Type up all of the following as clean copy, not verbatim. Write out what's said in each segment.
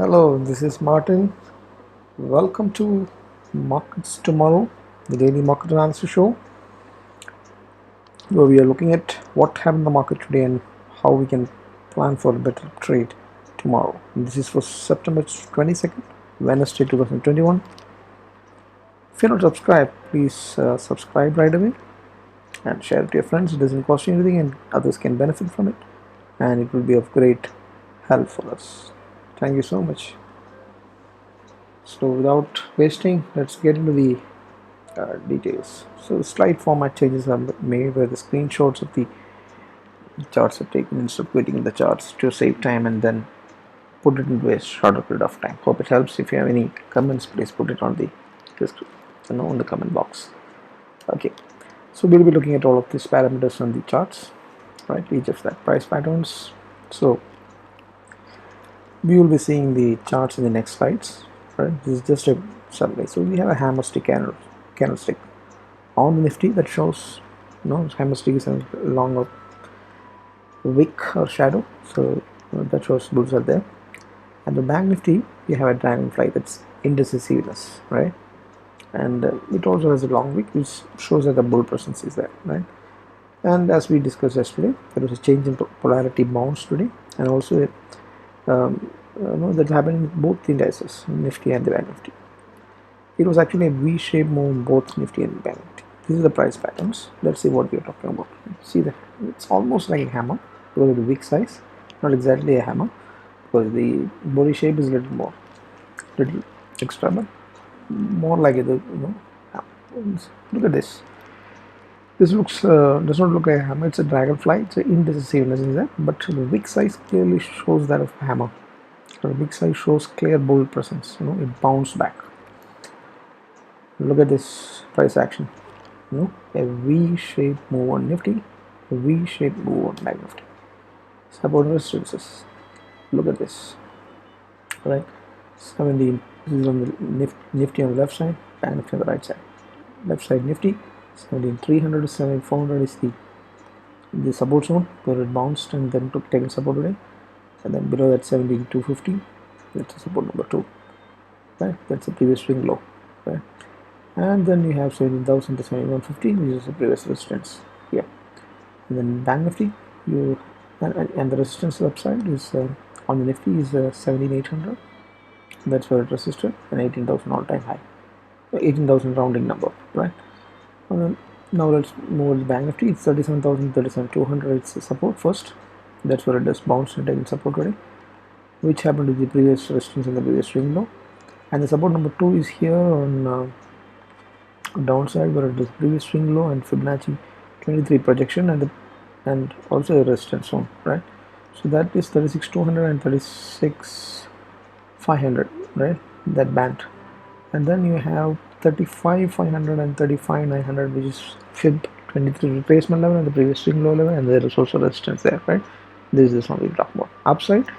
Hello, this is Martin. Welcome to Markets Tomorrow, the daily market analysis show, where we are looking at what happened in the market today and how we can plan for a better trade tomorrow. And this is for September 22nd, Wednesday 2021. If you're not subscribed, please subscribe right away and share it to your friends. It doesn't cost you anything and others can benefit from it, and it will be of great help for us. Thank you so much. So without wasting, let's get into the details. So slide format changes are made where the screenshots of the charts are taken instead of waiting in the charts to save time and then put it into a shorter period of time. Hope it helps. If you have any comments, please put it on the in the comment box. Okay, so we'll be looking at all of these parameters on the charts, right? Each of that price patterns. So we will be seeing the charts in the next slides. Right, this is just a survey. So we have a hammer stick candlestick on the Nifty that shows, hammer stick is along a wick or shadow, so that shows bulls are there. And the bank Nifty, we have a dragonfly, that's indecisiveness, right? And it also has a long wick, which shows that the bull presence is there, right? And as we discussed yesterday, there was a change in polarity bounce today, and also that happened in both the indices, Nifty and the Bank Nifty. It was actually a V-shaped move in both Nifty and Bank Nifty. This is the price patterns. Let's see what we are talking about. See that it's almost like a hammer because of the wick size, not exactly a hammer because the body shape is a little extra, but more like it. Look at this. This looks does not look like a hammer. It's a dragonfly. It's an indecisiveness in that, but the wick size clearly shows that of a hammer. The wick size shows clear bull presence. It bounced back. Look at this price action. A V-shaped move on Nifty, a V-shaped move on Bank Nifty. Support and resistance. Look at this. Right, 17. This is on the Nifty on the left side, Bank Nifty on the right side. Left side Nifty. 17,300 to 17,400 is the support zone where it bounced and then took taken support today, and then below that 17,250, that's the support number 2, right? That's the previous swing low, right? And then you have 17,000 to 7150, which is the previous resistance here. And then Bank Nifty, and the resistance upside is on the Nifty is 17,800. That's where it resisted, and 18,000 all-time high, 18,000 rounding number, right? Now let's move to Bank Nifty. It's 37,000, 37,200. It's support first. That's where it does bounce and taken support today, which happened to the previous resistance and the previous swing low. And the support number 2 is here on downside where it is previous swing low and Fibonacci 23 projection and also a resistance zone, right? So that is 36,200 and 36,500, right? That band. And then you have 35,500 and 35,900, which is Fib 23 retracement level and the previous swing low level, and there is also resistance there, right? This is what we talk about. Upside,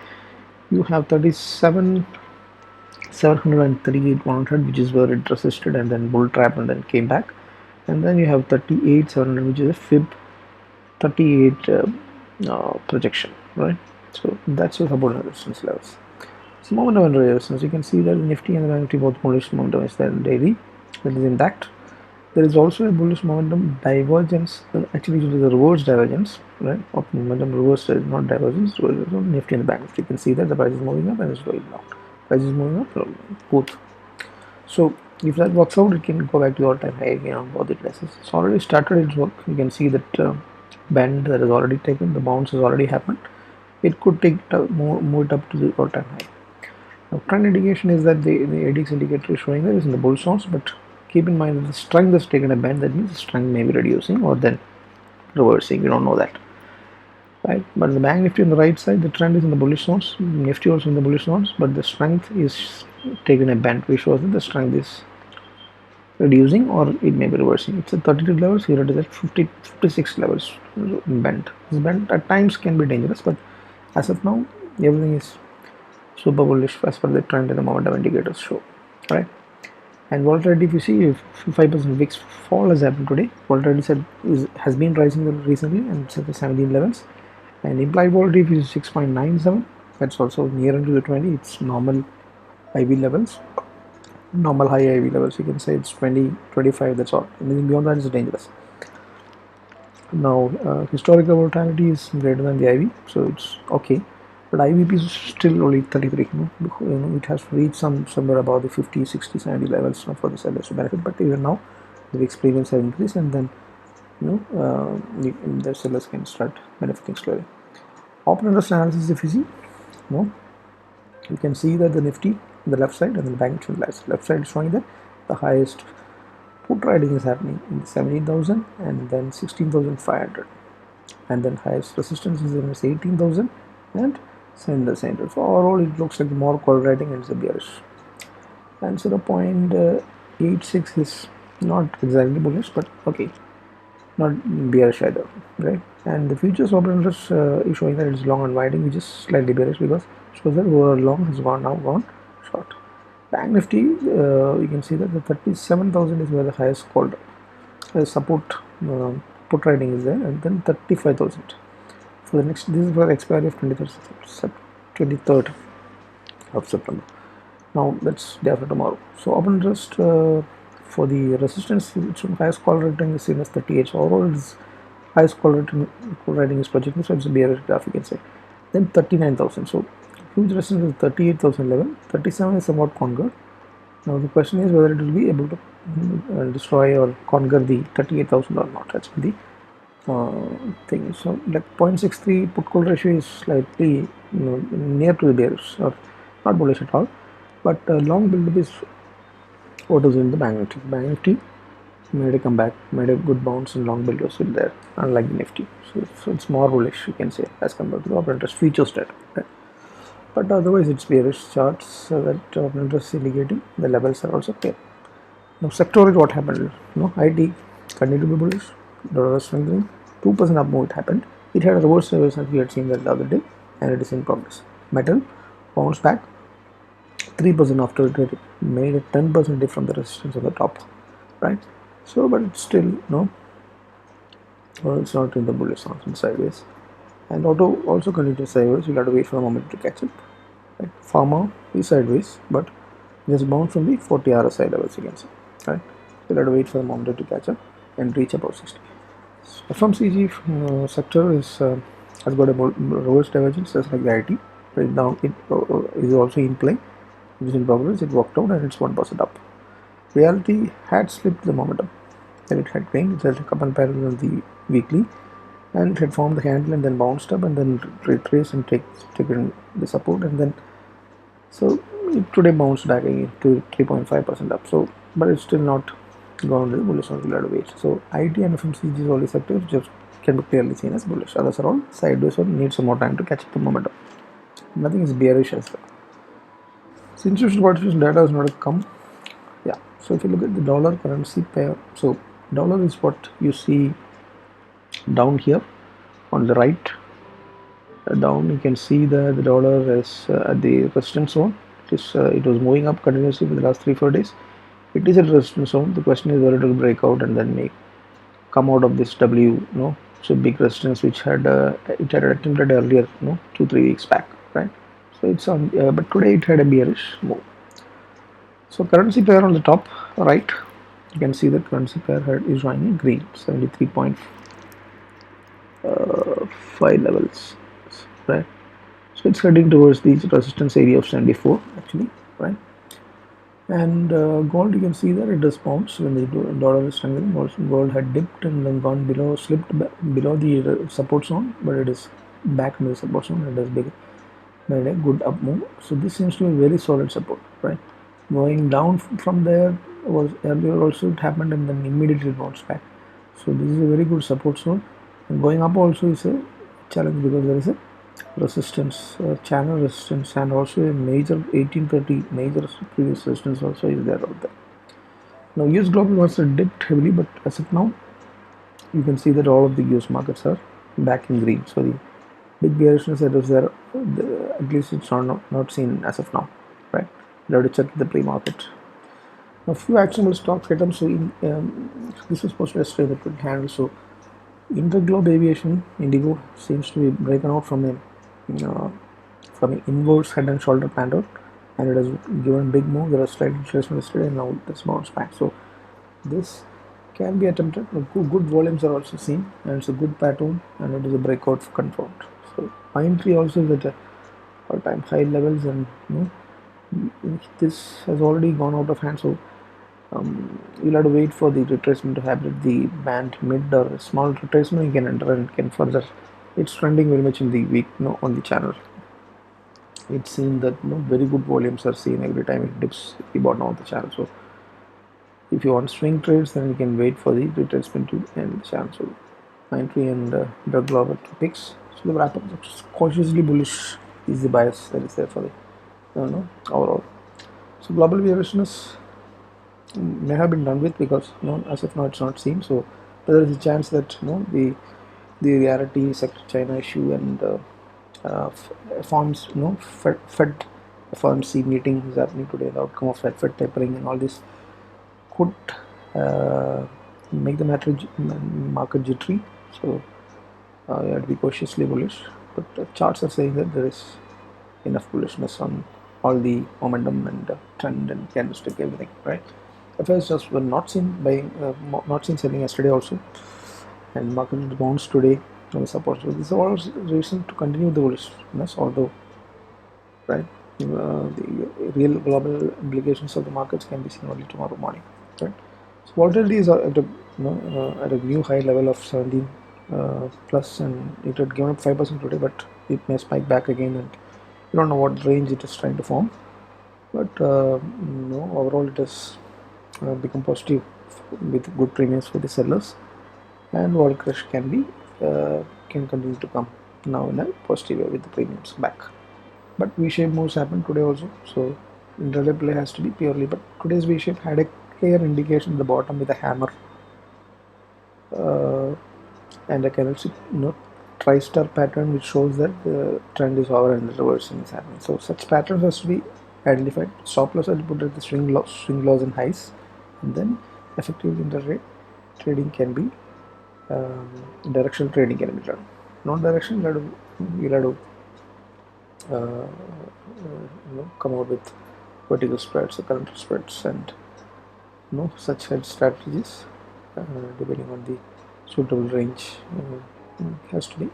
you have 37,700 and 38,100, which is where it resisted and then bull trap and then came back. And then you have 38,700, which is a Fib 38 projection, right? So that's your support and resistance levels. So momentum and resistance, you can see that Nifty and the Bank Nifty both bullish momentum is there daily, that is intact. There is also a bullish momentum divergence, actually it is a reverse divergence, right? Of momentum reverse is not divergence, reverse on Nifty and the Bank Nifty. You can see that the price is moving up and it's going down. Price is moving up, both. So if that works out, it can go back to the all-time high again on both indices. It's already started its work. You can see that bend that is already taken, the bounce has already happened. It could take move it up to the all-time high. Now, trend indication is that the ADX indicator is showing that it's in the bull zones, but keep in mind that the strength has taken a bend. That means the strength may be reducing or then reversing. We don't know that, right? But the Bank Nifty on the right side, the trend is in the bullish zones. Nifty also in the bullish zones, but the strength is taken a bend, which shows that the strength is reducing or it may be reversing. It's at 32 levels. Here it is at 56 levels bend. This bend at times can be dangerous, but as of now, everything is super bullish as per the trend and the momentum indicators show, right? And volatility, if you see, 5% VIX fall has happened today. Volatility has been rising recently and it's at the 17 levels. And implied volatility is 6.97. That's also near into the 20. It's normal IV levels, normal high IV levels. You can say it's 20, 25. That's all. Anything beyond that is dangerous. Now, historical mortality is greater than the IV, so it's okay. But IVP is still only 33. It has reached somewhere about the 50, 60, 70 levels for the sellers to benefit. But even now, the experience have increased, and then the sellers can start benefiting slowly. Open interest analysis, if you see, you can see that the Nifty on the left side and the bank on the left side is showing that the highest put trading is happening in 17,000 and then 16,500, and then highest resistance is in 18,000 and center. So overall, it looks like more call writing and it's a bearish. And 0.86 is not exactly bullish, but okay, not bearish either, right? And the futures open interest is showing that it's long unwinding, which is slightly bearish because it shows that overall long has gone short. Bank Nifty, you can see that the 37,000 is where the highest called support put trading is there, and then 35,000 for the next. This is for the expiry of 23rd of September. Now that's day after tomorrow. So open interest for the resistance, which highest call rating is seen as 38. So overall, its highest call rating is projected, so it's a bearish graph, you can say. Then 39,000. So huge resistance is 38,000 level. 37 is somewhat conquered. Now the question is whether it will be able to destroy or conquer the 38,000 or not. That's the thing. So like 0.63 put call ratio is slightly near to the bearish or not bullish at all. But long build-up is what is in the Bank Nifty. Bank Nifty made a comeback, made a good bounce, and long build was still there, unlike the Nifty. So it's more bullish, you can say, as compared to the open interest futures data. Right? But otherwise, it's bearish charts that open interest is indicating. The levels are also clear. Now, sectoral, what happened? IT continued to be bullish. Dollar was strengthening. 2% up move it happened. It had a reverse reversal as we had seen that the other day, and it is in progress. Metal bounced back 3% after it made a 10% dip from the resistance on the top, right? So, but it's still it's not in the bullish stance, it's sideways. And auto also continues sideways. We'll have to wait for a moment to catch up. Right? Pharma is sideways, but just bounced from the 40 RSI levels, you can see, right? We'll have to wait for a moment to catch up and reach about 60. FMCG sector has got a reverse divergence, just like the IT. Right now, it is also in play. It is in progress. It worked out and it's 1% up. Reality had slipped the momentum, then it had gained. It had up and parallel on the weekly, and it had formed the handle and then bounced up and then retraced and taken the support, and then so it today bounced back again to 3.5% up. So, but it's still not gone to the bullish on the wait. So IT and FMCG is only sectors just can be clearly seen as bullish. Others are all sideways or need some more time to catch up the momentum. Nothing is bearish as well. So institutional participation data has not come. Yeah. So if you look at the dollar currency pair, so dollar is what you see down here on the right. Down you can see that the dollar is at the resistance zone. It was moving up continuously for the last 3-4 days. It is at resistance zone. The question is whether it will break out and then come out of this W, so big resistance which it had attempted earlier, 2-3 weeks back, right? So it's on, but today it had a bearish move. So currency pair on the top right, you can see that currency pair is running in green, 73.5 levels, right? So it's heading towards the resistance area of 74 actually, right? And gold, you can see that it does bounce when the dollar is strengthening. Also, gold had dipped and then gone below, slipped below the support zone, but it is back in the support zone. It has made a good up move. So this seems to be very solid support, right? Going down from there was earlier also it happened and then immediately bounced back. So this is a very good support zone. And going up also is a challenge because there is a resistance, channel resistance, and also a major 1830 major previous resistance also is there out there. Now US global was dipped heavily, but as of now you can see that all of the US markets are back in green. So the big bearishness that was there, at least it's not seen as of now, right? You have to check the pre-market. A few actionable stock items. So this was supposed to yesterday that would handle. So Interglobe Aviation, Indigo, seems to be breaking out from an inverse head and shoulder pattern, and it has given big move. There was slight retracement yesterday, and now it's bounced back. So this can be attempted. Good volumes are also seen, and it's a good pattern, and it is a breakout confirmed. So my entry also is at all-time high levels, and this has already gone out of hand. So you'll have to wait for the retracement to happen. The band mid or a small retracement, you can enter and can further. It's trending very much in the week, on the channel. It's seen that very good volumes are seen every time it dips the bottom of the channel. So if you want swing trades, then you can wait for the retracement to end the channel. So my entry and the global picks. So the wrap up is cautiously bullish is the bias that is there for the overall. So global bearishness may have been done with, because as of now it's not seen. So there is a chance that the reality sector China issue and farms Fed FOMC meeting is happening today. The outcome of Fed tapering and all this could make the market jittery. So you have to be cautiously bullish, but the charts are saying that there is enough bullishness on all the momentum and trend and candlestick, everything, right? Fyers just were not seen buying, not seen selling yesterday also, and market bounced today on the support. So this is all reason to continue the bullishness, although, right, the real global implications of the markets can be seen only tomorrow morning, right? So volatility is at a new high level of 17 plus, and it had given up 5% today, but it may spike back again, and you don't know what range it is trying to form. But overall it has become positive with good premiums for the sellers, and World Crush can continue to come now in a positive way with the premiums back. But V-shape moves happen today also, so intraday play has to be purely. But today's V-shape had a clear indication at the bottom with a hammer and a candlestick, tri-star pattern, which shows that the trend is over and the reversing is happening. So such patterns has to be identified. Stop loss are put at the swing lows and highs, and then effective intraday trading can be directional trading can be done. Non-directional, you'll have to come out with vertical spreads or current spreads, and such hedge strategies depending on the suitable range has to be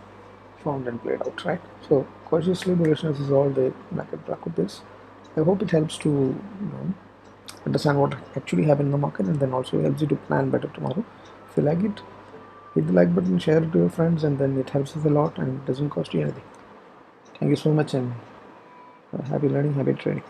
found and played out, right? So cautiously bullishness is all the market backup is. I hope it helps to understand what actually happened in the market, and then also helps you to plan better tomorrow. If you like it, hit the like button, share it to your friends, and then it helps us a lot and it doesn't cost you anything. Thank you so much, and happy learning, happy trading.